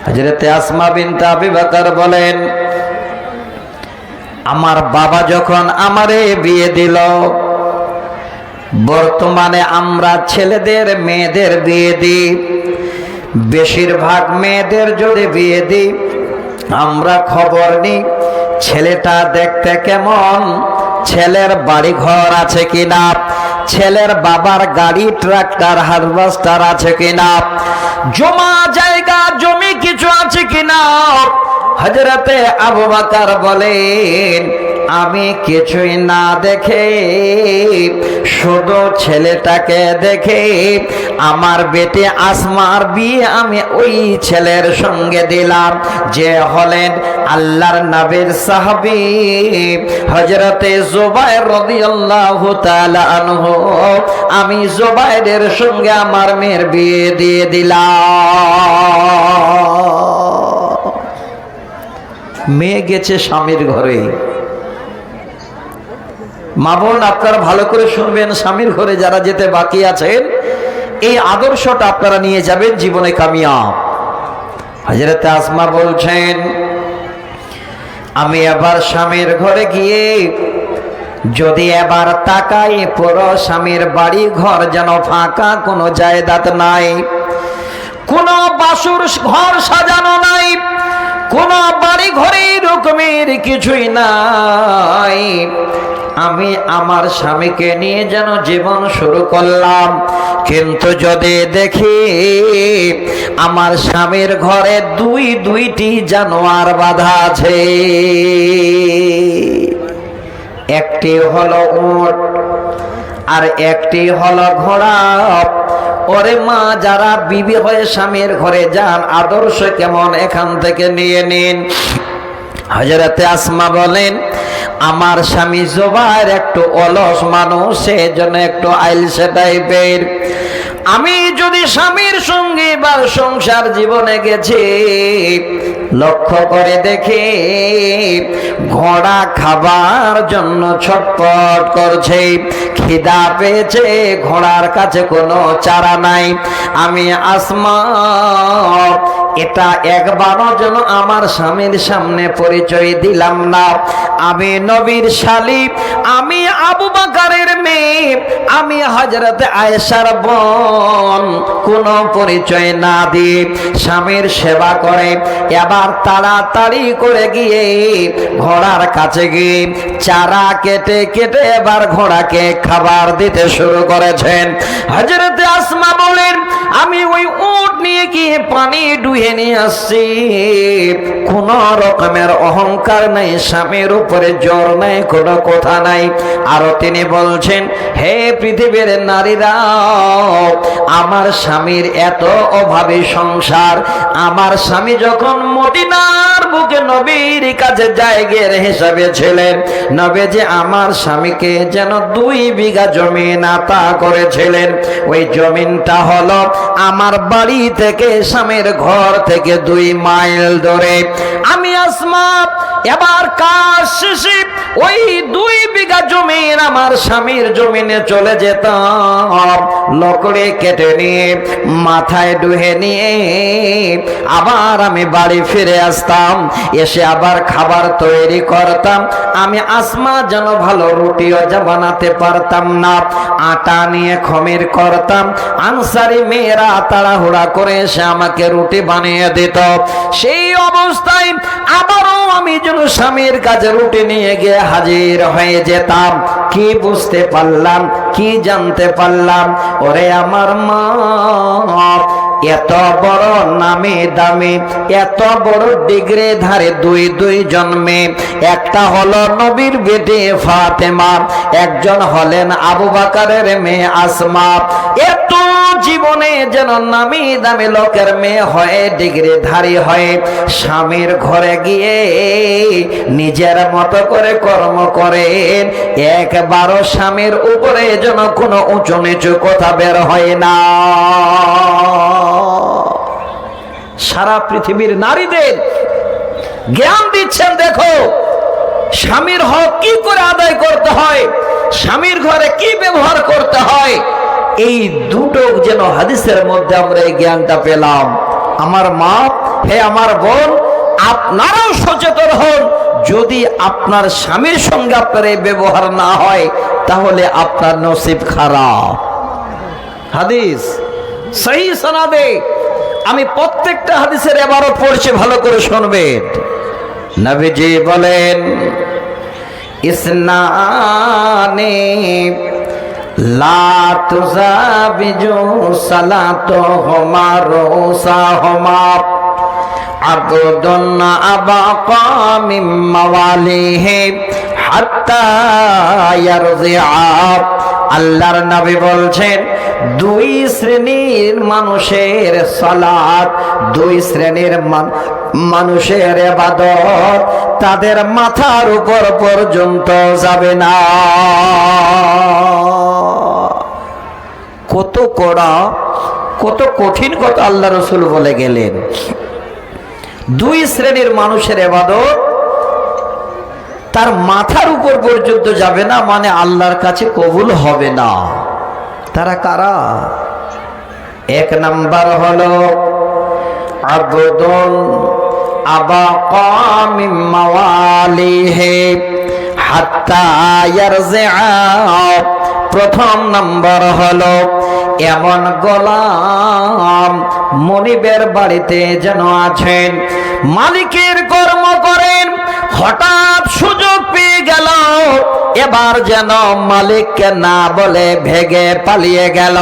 হযরতে আসমা বিনতে আবি বকর বলেন, আমার বাবা যখন আমারে বিয়ে দিল, বর্তমানে আমরা ছেলেদের মেয়েদের বিয়ে দিই, বেশিরভাগ মেয়েদের যদি বিয়ে দিই আমরা খবর নিই ছেলেটা দেখতে কেমন, ছেলের বাড়ি ঘর আছে কিনা, ছেলের বাবার গাড়ি ট্রাক্টর হারভেস্টার আছে কিনা, জমা জায়গা জমি কিছু আছে কিনা। হযরতে আবু বকর বলেন, আমি কিছুই না দেখে শুধু ছেলেটাকে দেখে আমার বেটি আসমার বিয়ে আমি ওই ছেলের সঙ্গে দিলাম, যে হলেন আল্লাহর নবীর সাহাবী হযরতে জুবাইর রাদিয়াল্লাহু তাআলা আনহু। আমি জুবাইরের সঙ্গে আমার মেয়ের বিয়ে দিয়ে দিলাম। মেয়ে গেছে স্বামীর ঘরে। মা বোন আপনারা ভালো করে শুনবেন, স্বামীর ঘরে যারা যেতে বাকি আছেন এই আদর্শটা আপনারা নিয়ে যাবেন, জীবনে কামিয়াব। হযরত আসমা বলছেন, আমি এবার স্বামীর ঘরে গিয়ে যদি এবার তাকাই পুরো স্বামীর বাড়ি ঘর যেন ফাঁকা, কোনো জায়দাত নাই, কোনো বাসুর ঘর সাজানো নাই, কোনো বাড়ি ঘরে রকমের কিছুই নাই। আমি আমার স্বামীকে নিয়ে যেন জীবন শুরু করলাম, কিন্তু যদি দেখি আমার স্বামীর ঘরে দুইটি জানোয়ার বাঁধা আছে, একটি হলো উট আর একটি হলো ঘোড়া। ওরে মা, যারা বিবি হয়ে স্বামীর ঘরে যান আদর্শ কেমন এখান থেকে নিয়ে নিন। হযরতে আসমা বলেন, আমার স্বামী জুবাইর একটু অলস মানুষ, সেজন্য একটু আইলসে টাইপের। আমি যদি স্বামীর সঙ্গে এবার সংসার জীবনে গেছি, লক্ষ্য করে দেখি ঘোড়া খাবার জন্য ছটফট করছে, খিদা পেয়েছে, ঘোড়ার কাছে কোনো চারা নাই। আমি আসমা এটা একবারও যেন আমার স্বামীর সামনে পরিচয় দিলাম না। আমি নবীর শালী, আমি আবু বকরের মেয়ে, আমি হযরতে আয়েশার বোন, কোনো পরিচয় না দিয়ে স্বামীর সেবা করে এবার তাড়াতাড়ি করে গিয়ে ঘোড়ার কাছে গিয়ে চারা কেটে কেটে এবার ঘোড়াকে খাবার দিতে শুরু করেছেন। হযরতে আসমা বলেন, আমি ওই উট নিয়ে গিয়ে পানি ডুয়ে নিয়ে আসছি, কোন রকমের অহংকার নাই, স্বামীর উপরে জোর নাই, কোনো কথা নাই। আরো তিনি বলছেন, হে পৃথিবীর নারীরা, আমার স্বামীর এত অভাবী সংসার, আমার স্বামী যখন মদিনার বুকে নবীর কাছে জায়গার হিসাবে ছিলেন, নবী যে আমার স্বামীকে যেন 2 বিঘা জমিন আতা করেছিলেন, ওই জমিনটা হলো আমার বাড়ি থেকে স্বামীর ঘর থেকে 2 মাইল দূরে। আমি আসমা এবার কাজ শেষে ওই 2 বিঘা জমিন আমার স্বামীর জমিনে চলে যেতাম, লকড়ি কেটে নিয়ে মাথায় ডুহে নিয়ে আবার আমি বাড়ি ফিরে আসতাম, এসে আবার খাবার তৈরি করতাম। আমি আসমা যেন ভালো রুটিও যা বানাতে পারতাম না, আটা নিয়ে খমির করতাম, আনসারি মেয়েরা তাড়াহুড়া করে এসে আমাকে রুটি বানিয়ে দিত। সেই অবস্থায় আবারও আমি যেন স্বামীর কাছে রুটি নিয়ে গিয়ে হাজির হয়ে যেতাম। কি বুঝতে পারলাম, কি জানতে পারলাম, ওরে আমার মা এত বড় নামে দামি, এত বড় ডিগ্রি ধারে 2 জন্মে, একটা হলো নবীর বেটি ফাতেমা, একজন হলেন আবু বকরের মেয়ে আসমা। এত জীবনে যেন নামি দামি লোকের মেয়ে হয়ে ডিগ্রি ধারী হয়ে স্বামীর ঘরে গিয়ে নিজের মতো করে কর্ম করেন, একবারও স্বামীর উপরে যেন কোনো উঁচু নিচু কথা বের হয় না। সারা পৃথিবীর নারীদের জ্ঞান দিচ্ছেন, দেখো স্বামীর হক কি করে আদায় করতে হয়, স্বামীর ঘরে কি ব্যবহার করতে হয়। এই দুটো যেন হাদিসের মধ্যে আমরা এই জ্ঞানটা পেলাম। আমার মা, হে আমার বোন, আপনারাও সচেতন হন। যদি আপনার স্বামীর সঙ্গে আপনার এই ব্যবহার না হয় তাহলে আপনার নসিব খারাপ। হাদিস সহি সনদে, আমি প্রত্যেকটা হাদিসের এবারও পড়ছি, ভালো করে শুনবেন। নবীজি বলেন, ইসনানে লা তুজাবিজু সালাতুহুমা রুসাহুমা আবদুন আবাকা মিন মাওয়ালিহি হাত্তা ইয়ারজিআ। আল্লাহর নবী বলছেন, দুই শ্রেণীর মানুষের সালাত, দুই শ্রেণীর মানুষের ইবাদত তাদের মাথার উপর পর্যন্ত যাবে না। কত কড়া, কত কঠিন কথা আল্লাহ রাসূল বলে গেলেন। দুই শ্রেণীর মানুষের ইবাদত তার মাথার উপর পর্যন্ত যাবে না, মানে আল্লাহর কাছে কবুল হবে না। তারা কারা? এক নাম্বার হলো আবদুন আবাকা মিন মাওয়ালিহি হাত্তা ইয়ারজিআ। প্রথম নাম্বার হলো এমন গোলাম মনিবের বাড়িতে যেন আছেন, মালিকের কর্ম করেন, হঠাৎ সুযোগ পেয়ে গেল, এবার যেন মালিককে না বলে ভেগে পালিয়ে গেল,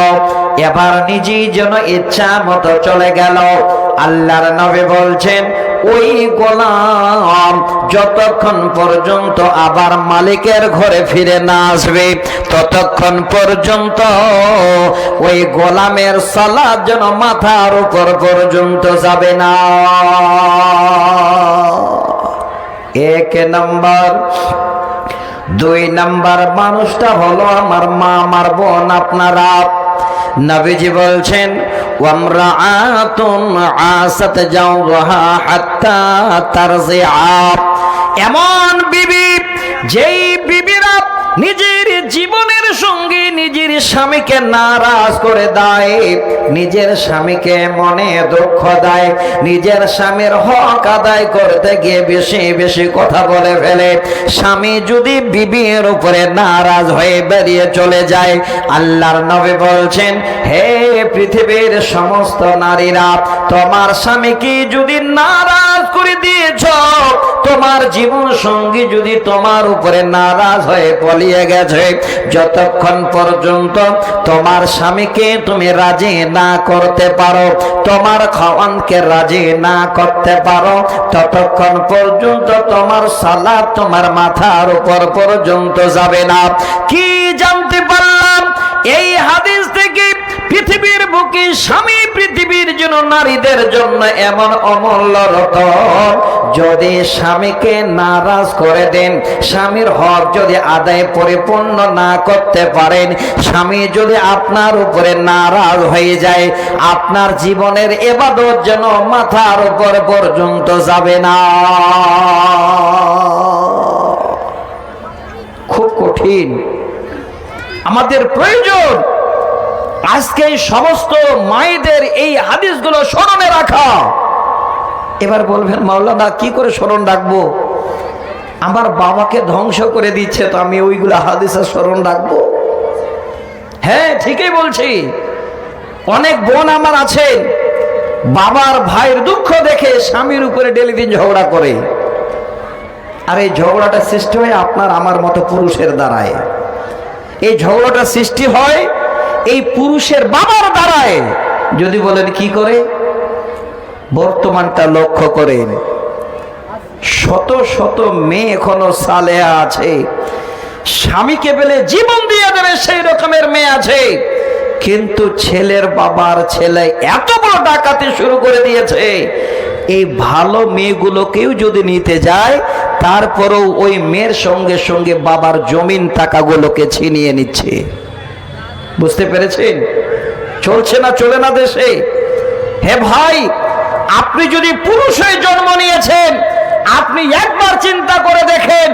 এবার নিজেই যেন ইচ্ছা মতো চলে গেল। আল্লাহর নবী বলছেন, ওই গোলাম যতক্ষণ পর্যন্ত আবার মালিকের ঘরে ফিরে না আসবে ততক্ষণ পর্যন্ত ওই গোলামের সালাত যেন মাথার উপর পর্যন্ত যাবে না। এক নাম্বার। দুই নাম্বার মানুষটা হলো আমার মা, আমার বোন, আপনারা। নবীজি বলছেন, ওয়ামরাআতুন আসাত জাওজাহা হাত্তা তারজিআ। এমন বিবি, যেই বিবিরা নিজের জীবনের সঙ্গে নিজের স্বামীকে নারাজ করে দেয়, নিজের স্বামীকে মনে দুঃখ দেয়, নিজের স্বামীর হক আদায় করতে গিয়ে বেশি বেশি কথা বলে ফেলে। স্বামী যদি বিবির উপরে নারাজ হয়ে বেরিয়ে চলে যায়, আল্লাহর নবী বলছেন, হে পৃথিবীর সমস্ত নারীরা, তোমার স্বামীকে যদি নারাজ করে দিয়েছ, তোমার জীবন সঙ্গী যদি তোমার উপরে নারাজ হয়ে পলিয়ে গেছে, যতক্ষণ পর্যন্ত তোমার স্বামীকে তুমি রাজি না করতে পারো, তোমার খাওয়ানকে রাজি না করতে পারো, ততক্ষণ পর্যন্ত তোমার সালাত তোমার মাথার উপর পর্যন্ত যাবে না। কি জানতে পারলাম এই হাদিস থেকে? পৃথিবীর বুকে স্বামী পৃথিবীর জন্য, নারীদের জন্য এমন অমূল্য রতন। যদি স্বামীকে নারাজ করে দেন, স্বামীর হক যদি আদায় পরিপূর্ণ না করতে পারেন, স্বামী যদি আপনার উপরে নারাজ হয়ে যায়, আপনার জীবনের ইবাদত যেন মাথার উপর পর্যন্ত যাবে না। খুব কঠিন। আমাদের প্রয়োজন আজকে এই সমস্ত মায়েদের এই হাদিসগুলো স্মরণে রাখা। এবার বলবেন, মাওলানা কি করে স্মরণ রাখবো? আমার বাবাকে ধ্বংস করে দিচ্ছে, তো আমি ওইগুলো হাদিসের স্মরণ রাখবো? হ্যাঁ, ঠিকই বলছি। অনেক বোন আমার আছেন, বাবার ভাইয়ের দুঃখ দেখে স্বামীর উপরে ডেলি দিন ঝগড়া করে। আর এই ঝগড়াটা সৃষ্টি হয় আপনার আমার মতো পুরুষের দ্বারায়। এই ঝগড়াটা সৃষ্টি হয় এই পুরুষের বাবার দ্বারায়। যদি বলেন কি করে, বর্তমানটা লক্ষ্য করেন, শত শত মেয়ে এখনো সালেহা আছে, স্বামীকে পেলে জীবন দিয়ে দেবে সেই রকমের মেয়ে আছে, কিন্তু ছেলের বাবার ছেলে এত বড় ডাকাতি শুরু করে দিয়েছে। এই ভালো মেয়েগুলোকেও যদি নিতে যায়, তারপরেও ওই মেয়ের সঙ্গে সঙ্গে বাবার জমিন টাকাগুলোকে ছিনিয়ে নিচ্ছে। বুঝতে পেরেছেন? চলছে না, চলে না দেশে? হে ভাই, আপনি যদি পুরুষ হয়ে জন্ম নিয়েছেন, আপনি একবার চিন্তা করে দেখেন,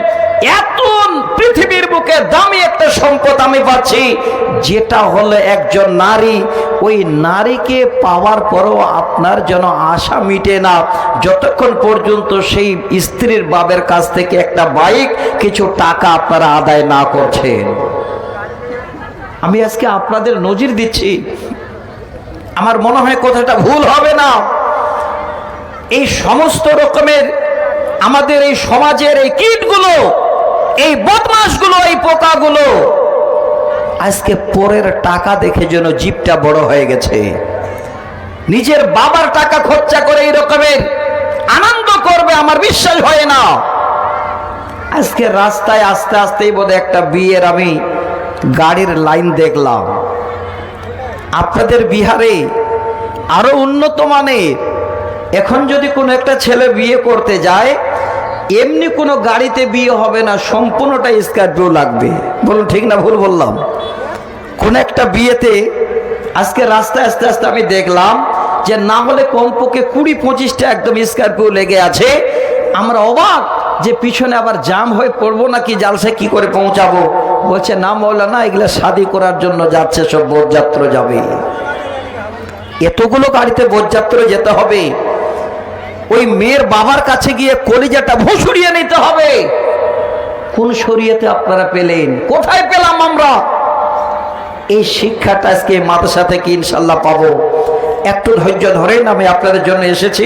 এত পৃথিবীর বুকে দামি একটা সম্পদ আমি পাচ্ছি, যেটা হলো একজন নারী। ওই নারীকে পাওয়ার পরও আপনার যেন আশা মিটে না, যতক্ষণ পর্যন্ত সেই স্ত্রীর বাবের কাছ থেকে একটা বাইক, কিছু টাকা আপনারা আদায় না করছেন। আমি আজকে আপনাদের নজির দিচ্ছি, আমার মনে হয় কথাটা ভুল হবে না। এই সমস্ত রকমের আমাদের এই সমাজের এই কীটগুলো, এই বদমাশগুলো, এই পোকাগুলো আজকে পরের টাকা দেখে যেন জিভটা বড় হয়ে গেছে। নিজের বাবার টাকা খরচা করে এই রকমের আনন্দ করবে আমার বিশ্বাস হয় না। আজকে রাস্তায় আস্তে আস্তেই বোধহয় একটা বিয়ের আমি গাড়ির লাইন দেখলাম। আপনাদের বিহারে আরো উন্নত মানের, এখন যদি কোনো একটা ছেলে বিয়ে করতে যায়, এমনি কোনো গাড়িতে বিয়ে হবে না, সম্পূর্ণটা স্করপিও লাগবে। বলুন ঠিক না ভুল বললাম? কোন একটা বিয়েতে আজকে রাস্তায় আস্তে আস্তে আমি দেখলাম যে না হলে কমপক্ষে 20-25টা একদম স্করপিও লেগে আছে। আমরা অবাক যে পিছনে আবার জাম হয়ে পড়বো নাকি, জালসে কি করে পৌঁছাবো। বলছে না মৌলানা, এগুলা শাদি করার জন্য যাচ্ছে, সব বরযাত্র যাবে। এতগুলো গাড়িতে বরযাত্র যেতে হবে, ওই মেয়ের বাবার কাছে গিয়ে কলিজাটা ভুসুড়িয়ে নিতে হবে। কোন শরীয়তে আপনারা পেলেন? কোথায় পেলাম আমরা? এই শিক্ষাটা আজকে মাদ্রাসা থেকে ইনশাল্লাহ পাবো। একটু ধৈর্য ধরেন, আমি আপনাদের জন্য এসেছি।